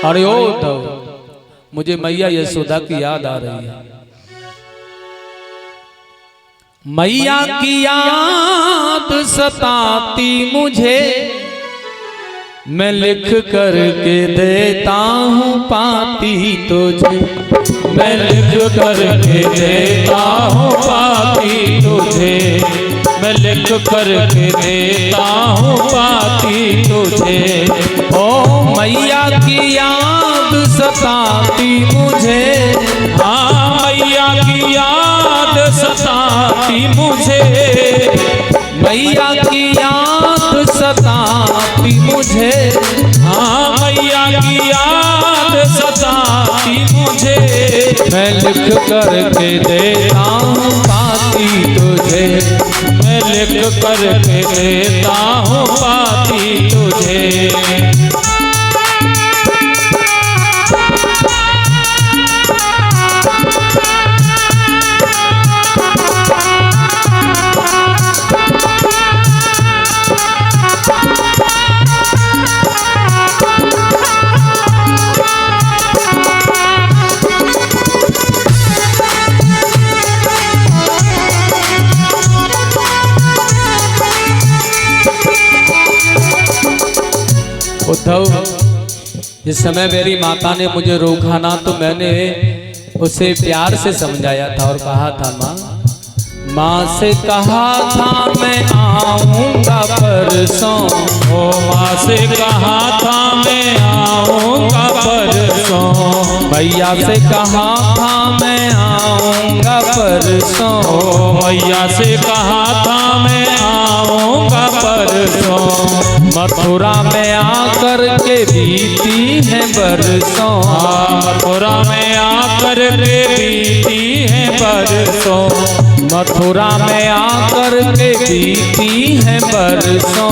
अरे ओ उद्धव, मुझे मैया यशोदा की याद आ रही है। मैया की याद सताती मुझे, मैं लिख करके देता हूँ पाती तुझे। मैं लिख करके देता हूँ पाती तुझे। मैं लिख करके देता हूँ पाती तुझे। ओ मैया की याद सताती मुझे, हाँ मैया की याद सताती मुझे। मैया की याद सताती मुझे, हाँ मैया की याद सताती मुझे। मैं लिख करके देता हूँ पाती तुझे। मैं लिख करके देता हूँ पाती तुझे। उद्धव, जिस समय मेरी माता ने मुझे रोका ना तो मैंने उसे प्यार से समझाया था और कहा था माँ से कहा था मैं आऊँगा परसों। ओ माँ से कहा था मैं आऊँगा परसों। मैया से कहा था मैं आऊँगा परसों। ओ मैया से कहा था मैं आऊँगा परसों। मथुरा में आकर के बीती है बरसों। मथुरा में आकर के बीती है बरसों। मथुरा में आकर के बीती है बरसों।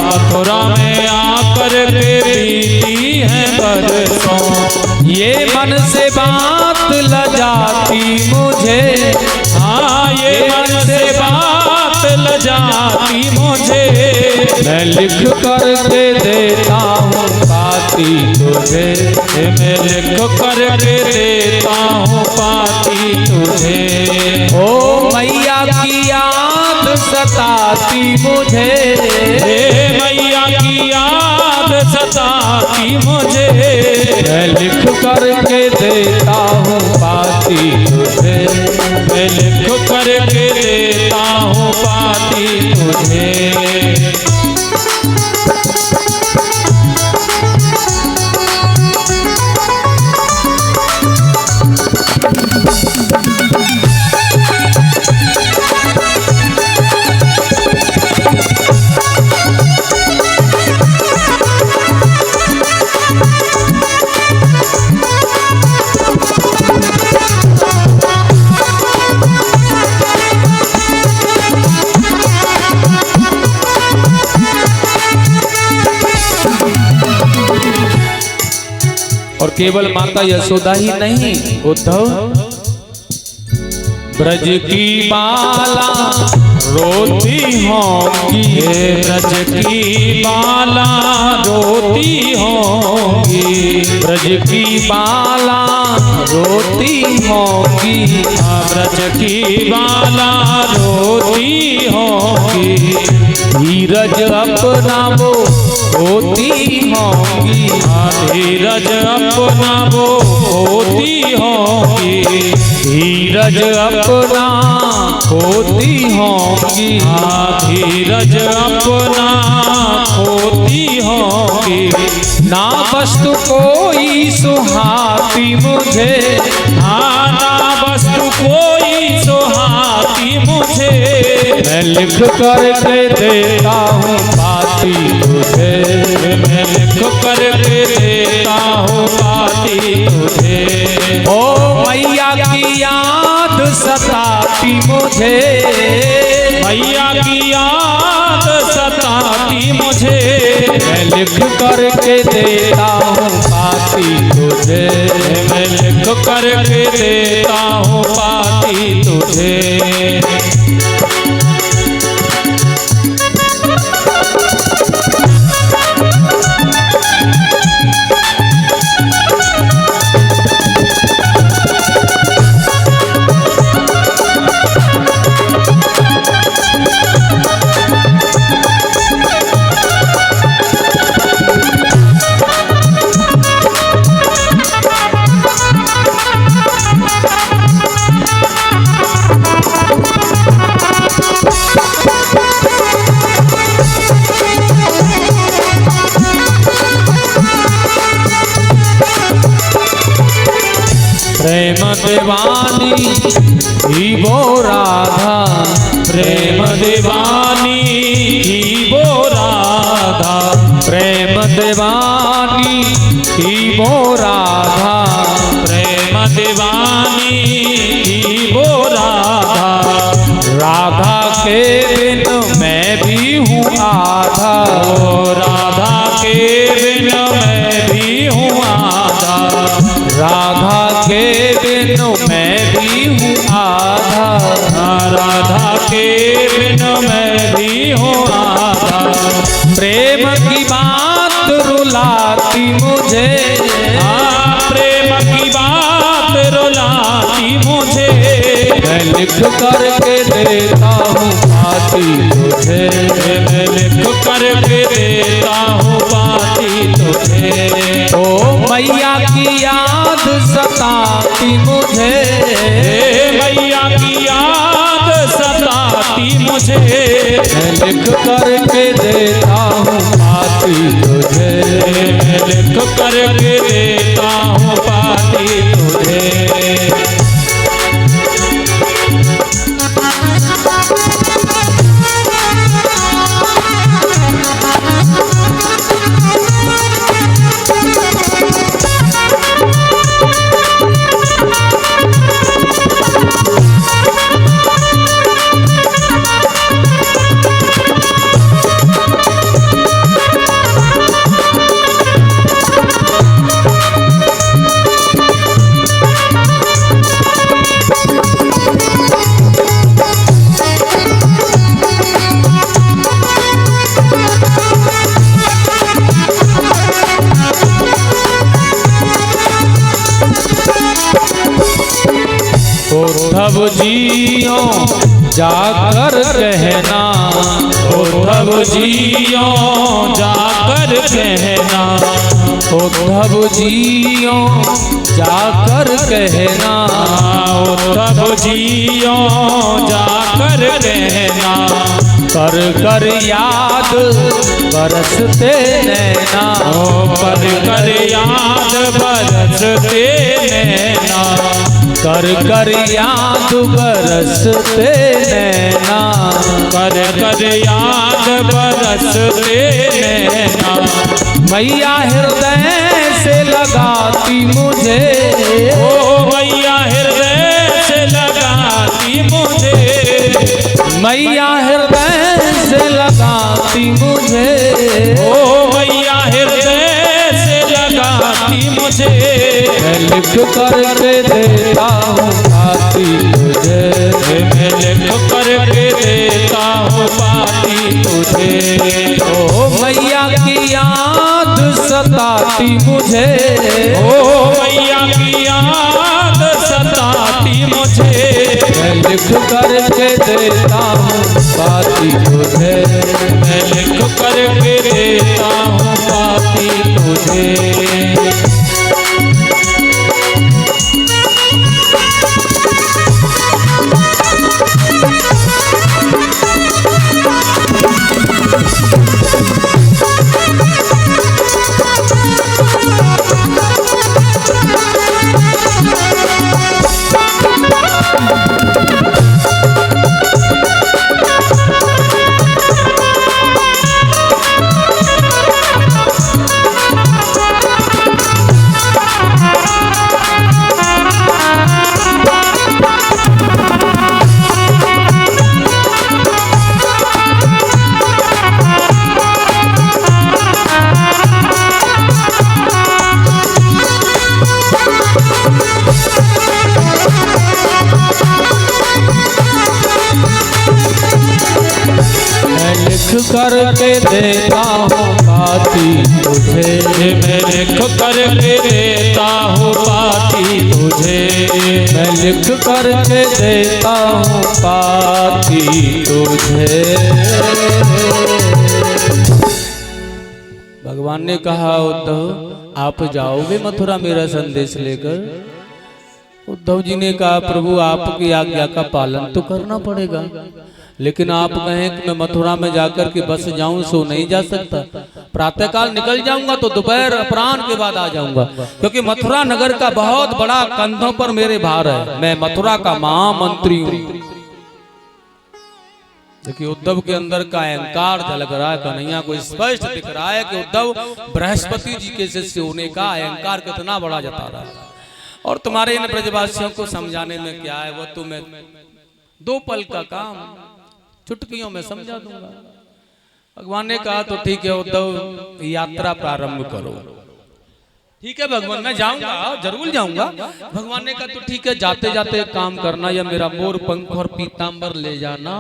मथुरा में आकर के बीती है बरसों। ये मन से बात लजाती मुझे, हाँ ये मन से बात लजाती मुझे। मैं लिख करके देता हूँ पाती तुझे। मैं लिख करके देता हूँ पाती तुझे। ओ मैया की याद सताती मुझे, मैया की याद सताती मुझे। मैं लिख करके देता हूँ पाती तुझे। मैं लिख करके देता हूँ पाती तुझे। और केवल माता यशोदा ही नहीं उद्धव, ब्रज की बाला रोती होंगी। ब्रज की बाला रोती होंगी। ब्रज की बाला रोती होंगी। ब्रज की बाला रोती होंगी। धीरज अपना वो होती होंगी। धीरज अपना वो होती होंगी। धीरज अपना होती होंगी। धीरज अपना होती होंगी। ना वस्तु कोई सुहाती मुझे, ना वस्तु कोई सुहाती मुझे। मैं लिख करके देता हूँ पाती तुझे। मैं लिख करके देता हूँ पाती तुझे। ओ मैया की याद सताती मुझे, मैया की याद सताती मुझे। मैं लिख करके देता हूँ पाती तुझे। मैं लिख करके देता हूँ पाती तुझे। दीवानी ही वो राधा, प्रेम दीवानी ही वो राधा, प्रेम दीवानी ही वो राधा, प्रेम दीवानी ही वो राधा, राधा के बिन मैं भी हूँ आधा, ओ राधा के बिन मैं भी हूँ आधा, राधा के बिन मैं भी हूँ आधा, राधा के बिन मैं भी हूँ आधा, प्रेम की बात रुलाती मुझे, प्रेम की बात रुलाती मुझे, मैं लिख करके देता हूँ पाती तुझे, मैं लिख करके देता हूँ पाती तुझे, ओ मैया की याद सताती मुझे, मैया की याद सताती मुझे, मैं लिख करके देता हूँ पाती तुझे, मैं लिख करके देता हूँ पाती तुझे। उद्धव जियो जाकर कहना, उद्धव जियो जाकर कहना, उद्धव जियो जाकर कहना, उद्धव जियो जाकर कहना, कर कर याद बरसते नैना, पर कर याद बरसते नैना, कर कर याद बरसते नैना, कर कर याद बरसते नैना, मैया हृदय से लगाती मुझे, ओ मैया हृदय से लगाती मुझे, मैया हृदय से लगाती मुझे, ओ मैया हृदय से लगाती मुझे, मैं लिख करके देता हूँ पाती तुझे, मैं लिख करके देता हूँ पाती तुझे, ओ मैया की याद सताती मुझे, ओ मैया की याद सताती मुझे, मैं लिख करके देता हूँ पाती तुझे, मैं लिख करके देता हूँ पाती तुझे। करके देता हूँ पाती तुझे, मैं लिख करके देता हूँ पाती तुझे, मैं लिख करके देता हूँ पाती तुझे। भगवान ने कहा उद्धव आप जाओगे मथुरा मेरा संदेश लेकर। उद्धव जी ने कहा प्रभु आपकी आज्ञा का पालन तो करना पड़ेगा, लेकिन आप कहें कि मैं मथुरा में जाकर के बस जाऊं सो नहीं जा सकता। प्रातःकाल निकल जाऊंगा तो दोपहर अपराह्न के बाद आ जाऊंगा, क्योंकि मथुरा नगर का बहुत बड़ा कंधों पर मेरे भार है। मैं मथुरा का महामंत्री हूं। देखिए उद्धव के अंदर का अहंकार झलक रहा है। कन्हैया को स्पष्ट दिख रहा है कि उद्धव बृहस्पति जी के शिष्य होने का अहंकार कितना बड़ा जता रहा है। और तुम्हारे इन ब्रजवासियों को समझाने में क्या है, वो तुम्हें 2 पल का काम, चुटकियों में समझा दूंगा। भगवान ने कहा तो ठीक है उद्धव, यात्रा प्रारंभ करो। ठीक है भगवान, मैं जाऊंगा, जरूर जाऊंगा। भगवान ने कहा तो ठीक है, जाते जाते काम करना, या मेरा मोर पंख और पीतांबर ले जाना,